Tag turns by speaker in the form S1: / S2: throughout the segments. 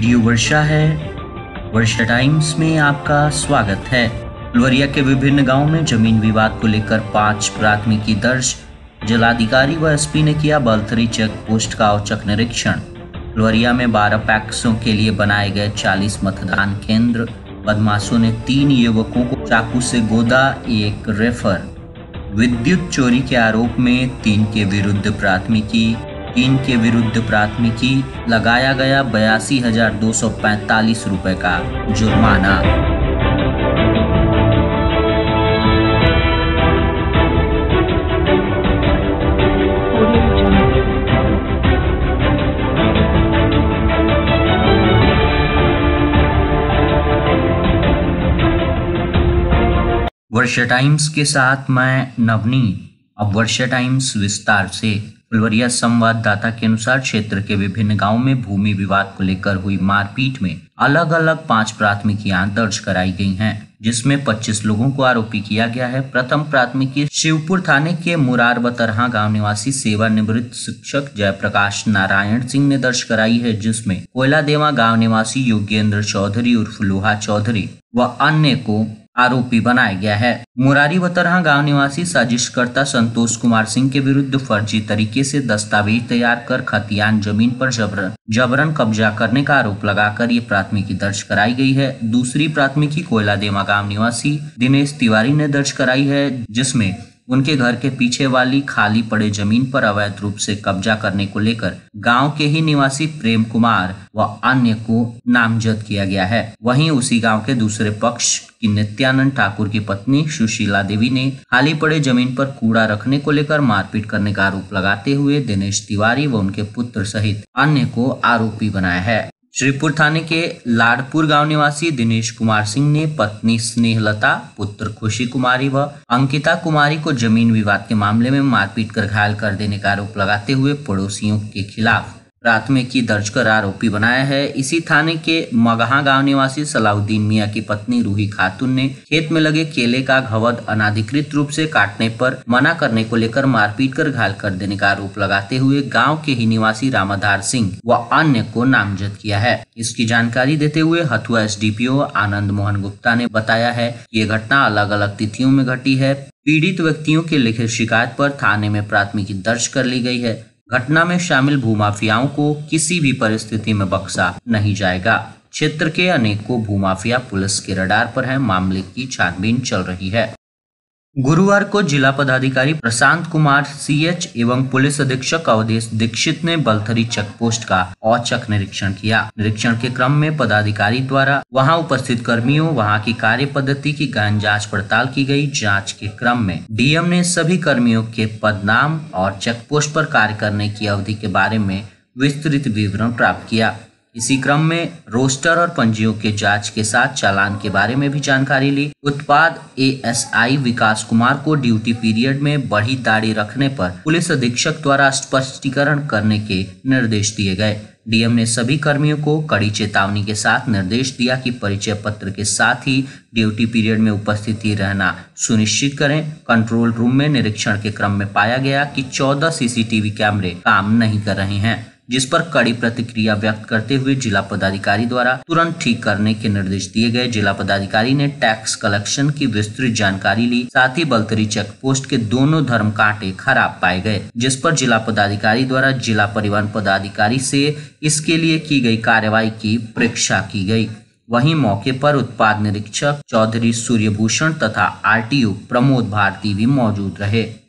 S1: Radio वर्षा है। वर्षा times में आपका स्वागत है। फुलवरिया के विभिन्न गांवों में जमीन विवाद को लेकर 5 प्राथमिकी दर्ज। जिलाधिकारी व एसपी ने किया बलथरी चेक पोस्ट का औचक निरीक्षण। फुलवरिया में 12 पैक्सों के लिए बनाए गए 40 मतदान केंद्र। बदमाशों ने 3 युवकों को चाकू से गोदा, 1 रेफर। विद्युत चोरी के आरोप में 3 के विरुद्ध प्राथमिकी लगाया गया 82,245 रुपए का जुर्माना। वर्षा टाइम्स के साथ मैं नवनीत। अब वर्षा टाइम्स विस्तार से। फुलवरिया संवाददाता के अनुसार क्षेत्र के विभिन्न गांवों में भूमि विवाद को लेकर हुई मारपीट में अलग अलग 5 प्राथमिकियां दर्ज कराई गई हैं, जिसमें 25 लोगों को आरोपी किया गया है। प्रथम प्राथमिकी शिवपुर थाने के मुरार बतरहा गांव निवासी सेवानिवृत्त शिक्षक जयप्रकाश नारायण सिंह ने दर्ज कराई है, जिसमें कोयलादेवा गांव निवासी योगेंद्र चौधरी उर्फ लोहा चौधरी व अन्य को आरोपी बनाया गया है। मुरारी बतरहा गांव निवासी साजिशकर्ता संतोष कुमार सिंह के विरुद्ध फर्जी तरीके से दस्तावेज तैयार कर खतियान जमीन पर जबरन कब्जा करने का आरोप लगाकर ये प्राथमिकी दर्ज कराई गई है। दूसरी प्राथमिकी कोयलादेवा गांव निवासी दिनेश तिवारी ने दर्ज कराई है, जिसमें उनके घर के पीछे वाली खाली पड़े जमीन पर अवैध रूप से कब्जा करने को लेकर गांव के ही निवासी प्रेम कुमार व अन्य को नामजद किया गया है। वहीं उसी गांव के दूसरे पक्ष की नित्यानंद ठाकुर की पत्नी सुशीला देवी ने खाली पड़े जमीन पर कूड़ा रखने को लेकर मारपीट करने का आरोप लगाते हुए दिनेश तिवारी व उनके पुत्र सहित अन्य को आरोपी बनाया है। श्रीपुर थाने के लाडपुर गांव निवासी दिनेश कुमार सिंह ने पत्नी स्नेहलता, पुत्र खुशी कुमारी व अंकिता कुमारी को जमीन विवाद के मामले में मारपीट कर घायल कर देने का आरोप लगाते हुए पड़ोसियों के खिलाफ प्राथमिकी दर्ज कर आरोपी बनाया है। इसी थाने के मगहा गांव निवासी सलाउद्दीन मियां की पत्नी रूही खातून ने खेत में लगे केले का घवद अनाधिकृत रूप से काटने पर मना करने को लेकर मारपीट कर घायल कर देने का आरोप लगाते हुए गांव के ही निवासी रामाधार सिंह व अन्य को नामजद किया है। इसकी जानकारी देते हुए हथुआ एसडीपीओ आनंद मोहन गुप्ता ने बताया है कि ये घटना अलग अलग तिथियों में घटी है। पीड़ित व्यक्तियों के लिखित शिकायत पर थाने में प्राथमिकी दर्ज कर ली गई है। घटना में शामिल भूमाफियाओं को किसी भी परिस्थिति में बख्शा नहीं जाएगा। क्षेत्र के अनेकों भूमाफिया पुलिस के रडार पर हैं। मामले की छानबीन चल रही है। गुरुवार को जिला पदाधिकारी प्रशांत कुमार सीएच एवं पुलिस अधीक्षक अवधेश दीक्षित ने बलथरी चेक पोस्ट का औचक निरीक्षण किया। निरीक्षण के क्रम में पदाधिकारी द्वारा वहां उपस्थित कर्मियों, वहां की कार्य पद्धति की गहन जांच पड़ताल की गई। जांच के क्रम में डीएम ने सभी कर्मियों के पद, नाम और चेक पोस्ट पर कार्य करने की अवधि के बारे में विस्तृत विवरण प्राप्त किया। इसी क्रम में रोस्टर और पंजियों के जांच के साथ चालान के बारे में भी जानकारी ली। उत्पाद एएसआई विकास कुमार को ड्यूटी पीरियड में बड़ी दाढ़ी रखने पर पुलिस अधीक्षक द्वारा स्पष्टीकरण करने के निर्देश दिए गए। डीएम ने सभी कर्मियों को कड़ी चेतावनी के साथ निर्देश दिया कि परिचय पत्र के साथ ही ड्यूटी पीरियड में उपस्थिति रहना सुनिश्चित करें। कंट्रोल रूम में निरीक्षण के क्रम में पाया गया कि 14 सीसीटीवी कैमरे काम नहीं कर रहे हैं, जिस पर कड़ी प्रतिक्रिया व्यक्त करते हुए जिला पदाधिकारी द्वारा तुरंत ठीक करने के निर्देश दिए गए। जिला पदाधिकारी ने टैक्स कलेक्शन की विस्तृत जानकारी ली। साथ ही बलथरी चेक पोस्ट के दोनों धर्म कांटे खराब पाए गए, जिस पर जिला पदाधिकारी द्वारा जिला परिवहन पदाधिकारी से इसके लिए की गई कार्रवाई की परीक्षा की गई। वहीं मौके पर उत्पाद निरीक्षक चौधरी सूर्यभूषण तथा आरटीओ प्रमोद भारती भी मौजूद रहे।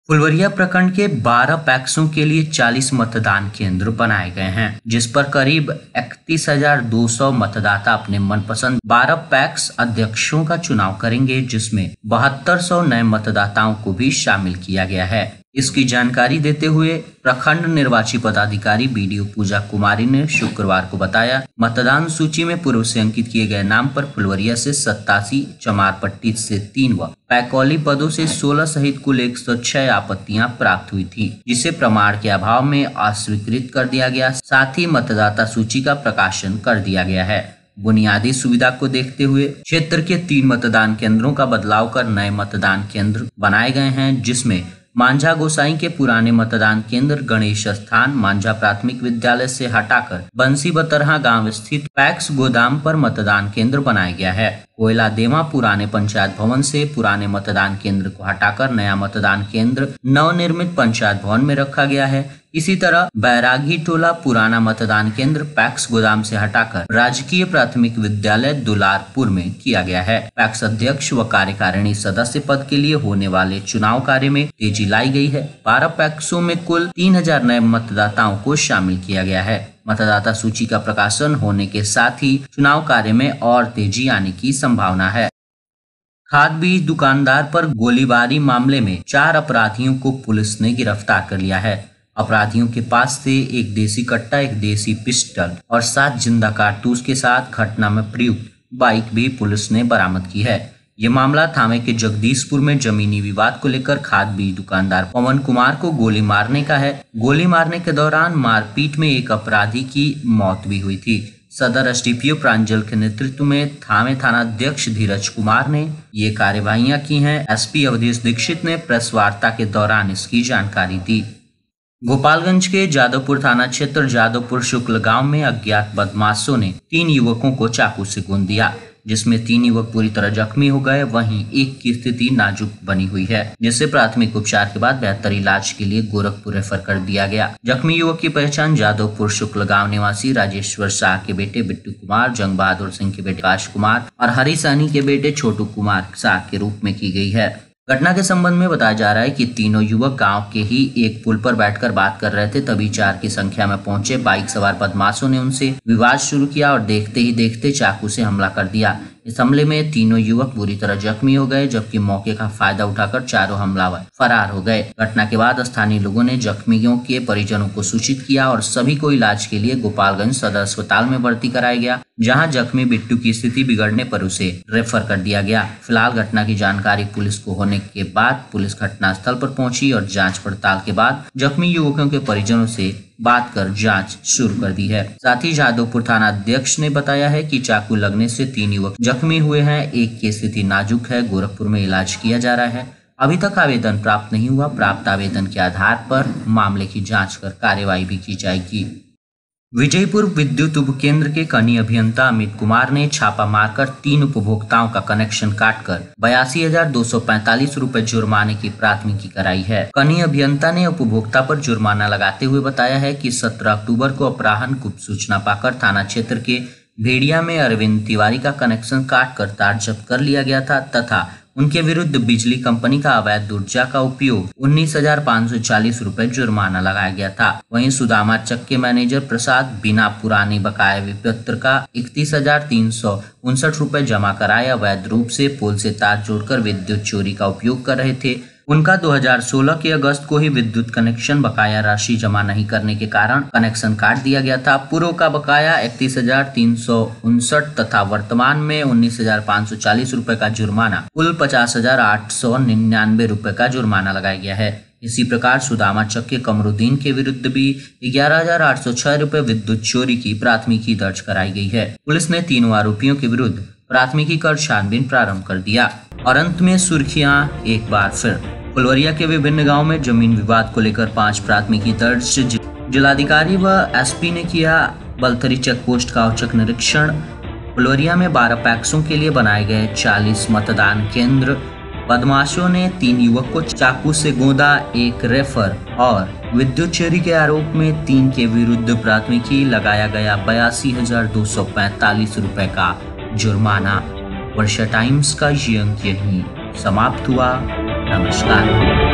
S1: फुलवरिया प्रखंड के 12 पैक्सों के लिए 40 मतदान केंद्र बनाए गए हैं, जिस पर करीब 31,200 मतदाता अपने मनपसंद 12 पैक्स अध्यक्षों का चुनाव करेंगे, जिसमें 7200 नए मतदाताओं को भी शामिल किया गया है। इसकी जानकारी देते हुए प्रखंड निर्वाची पदाधिकारी बीडीओ पूजा कुमारी ने शुक्रवार को बताया, मतदान सूची में पूर्व से अंकित किए गए नाम पर फुलवरिया से 87, चमारपट्टी से 3 व पैकौली पदों से 16 सहित कुल 106 आपत्तियां प्राप्त हुई थी, जिसे प्रमाण के अभाव में अस्वीकृत कर दिया गया। साथ ही मतदाता सूची का प्रकाशन कर दिया गया है। बुनियादी सुविधा को देखते हुए क्षेत्र के 3 मतदान केंद्रों का बदलाव कर नए मतदान केंद्र बनाए गए हैं, जिसमें मांझा गोसाई के पुराने मतदान केंद्र गणेश स्थान मांझा प्राथमिक विद्यालय से हटाकर बंसी बतरहा गांव स्थित पैक्स गोदाम पर मतदान केंद्र बनाया गया है। कोयला देवा पुराने पंचायत भवन से पुराने मतदान केंद्र को हटाकर नया मतदान केंद्र नवनिर्मित पंचायत भवन में रखा गया है। इसी तरह बैरागी टोला पुराना मतदान केंद्र पैक्स गोदाम से हटाकर राजकीय प्राथमिक विद्यालय दुलारपुर में किया गया है। पैक्स अध्यक्ष व कार्यकारिणी सदस्य पद के लिए होने वाले चुनाव कार्य में तेजी लाई गई है। 12 पैक्सों में कुल 3000 नए मतदाताओं को शामिल किया गया है। मतदाता सूची का प्रकाशन होने के साथ ही चुनाव कार्य में और तेजी आने की संभावना है। खाद बीज दुकानदार पर गोलीबारी मामले में 4 अपराधियों को पुलिस ने गिरफ्तार कर लिया है। अपराधियों के पास से एक देसी कट्टा, एक देसी पिस्टल और 7 जिंदा कारतूस के साथ घटना में प्रयुक्त बाइक भी पुलिस ने बरामद की है। ये मामला थावे के जगदीशपुर में जमीनी विवाद को लेकर खाद बीज दुकानदार पवन कुमार को गोली मारने का है। गोली मारने के दौरान मारपीट में एक अपराधी की मौत भी हुई थी। सदर एसडीपीओ प्रांजल के नेतृत्व में थावे थानाध्यक्ष धीरज कुमार ने ये कार्यवाहियां की हैं। एसपी अवधेश दीक्षित ने प्रेस वार्ता के दौरान इसकी जानकारी दी। गोपालगंज के जादवपुर थाना क्षेत्र जादवपुर शुक्ल गांव में अज्ञात बदमाशों ने 3 युवकों को चाकू से गूंद दिया, जिसमें 3 युवक पूरी तरह जख्मी हो गए। वहीं एक की स्थिति नाजुक बनी हुई है, जिसे प्राथमिक उपचार के बाद बेहतर इलाज के लिए गोरखपुर रेफर कर दिया गया। जख्मी युवक की पहचान जादवपुर शुक्ल गांव निवासी राजेश्वर शाह के बेटे बिट्टू कुमार, जंग बहादुर सिंह के बेटे काश कुमार और हरी सहनी के बेटे छोटू कुमार शाह के रूप में की गई है। घटना के संबंध में बताया जा रहा है कि तीनों युवक गांव के ही एक पुल पर बैठकर बात कर रहे थे। तभी 4 की संख्या में पहुंचे बाइक सवार बदमाशों ने उनसे विवाद शुरू किया और देखते ही देखते चाकू से हमला कर दिया। इस हमले में तीनों युवक बुरी तरह जख्मी हो गए, जबकि मौके का फायदा उठाकर चारों हमलावर फरार हो गए। घटना के बाद स्थानीय लोगों ने जख्मियों के परिजनों को सूचित किया और सभी को इलाज के लिए गोपालगंज सदर अस्पताल में भर्ती कराया गया, जहां जख्मी बिट्टू की स्थिति बिगड़ने पर उसे रेफर कर दिया गया। फिलहाल घटना की जानकारी पुलिस को होने के बाद पुलिस घटनास्थल पर पहुंची और जांच पड़ताल के बाद जख्मी युवकों के परिजनों से बात कर जांच शुरू कर दी है। साथ ही जादवपुर थाना अध्यक्ष ने बताया है कि चाकू लगने से 3 युवक जख्मी हुए हैं। एक की स्थिति नाजुक है, गोरखपुर में इलाज किया जा रहा है। अभी तक आवेदन प्राप्त नहीं हुआ। प्राप्त आवेदन के आधार पर मामले की जांच कर कार्यवाही भी की जाएगी। विजयपुर विद्युत उपकेंद्र के कनीय अभियंता अमित कुमार ने छापा मारकर 3 उपभोक्ताओं का कनेक्शन काटकर 82,245 रुपए जुर्माने की प्राथमिकी कराई है। कनीय अभियंता ने उपभोक्ता पर जुर्माना लगाते हुए बताया है कि 17 अक्टूबर को अपराह्न गुप्त सूचना पाकर थाना क्षेत्र के भेड़िया में अरविंद तिवारी का कनेक्शन काटकर तार जब्त कर लिया गया था तथा उनके विरुद्ध बिजली कंपनी का अवैध ऊर्जा का उपयोग 19,540 रुपए जुर्माना लगाया गया था। वहीं सुदामा चक के मैनेजर प्रसाद बिना पुरानी बकाया विपत्र का 31,359 रुपए जमा कराए अवैध रूप से पोल से तार जोड़कर विद्युत चोरी का उपयोग कर रहे थे। उनका 2016 के अगस्त को ही विद्युत कनेक्शन बकाया राशि जमा नहीं करने के कारण कनेक्शन काट दिया गया था। पूर्व का बकाया 31,359 तथा वर्तमान में 19,540 रुपए का जुर्माना कुल 50,899 रुपए का जुर्माना लगाया गया है। इसी प्रकार सुदामा चक के कमरुद्दीन के विरुद्ध भी 11,806 रुपए विद्युत चोरी की प्राथमिकी दर्ज कराई गई है। पुलिस ने तीनों आरोपियों के विरुद्ध प्राथमिकी कर छानबीन प्रारंभ कर दिया। और अंत में सुर्खियां एक बार फिर। फुलवरिया के विभिन्न गांव में जमीन विवाद को लेकर 5 प्राथमिकी दर्ज। जिलाधिकारी व एसपी ने किया बलथरी चेक पोस्ट का औचक निरीक्षण। फुलवरिया में 12 पैक्सों के लिए बनाए गए 40 मतदान केंद्र। बदमाशों ने 3 युवक को चाकू से गोदा, 1 रेफर और विद्युत चोरी के आरोप में 3 के विरुद्ध प्राथमिकी लगाया गया 82,245 रुपए का जुर्माना। वर्षा टाइम्स का ये अंक यहीं समाप्त हुआ। नमस्कार।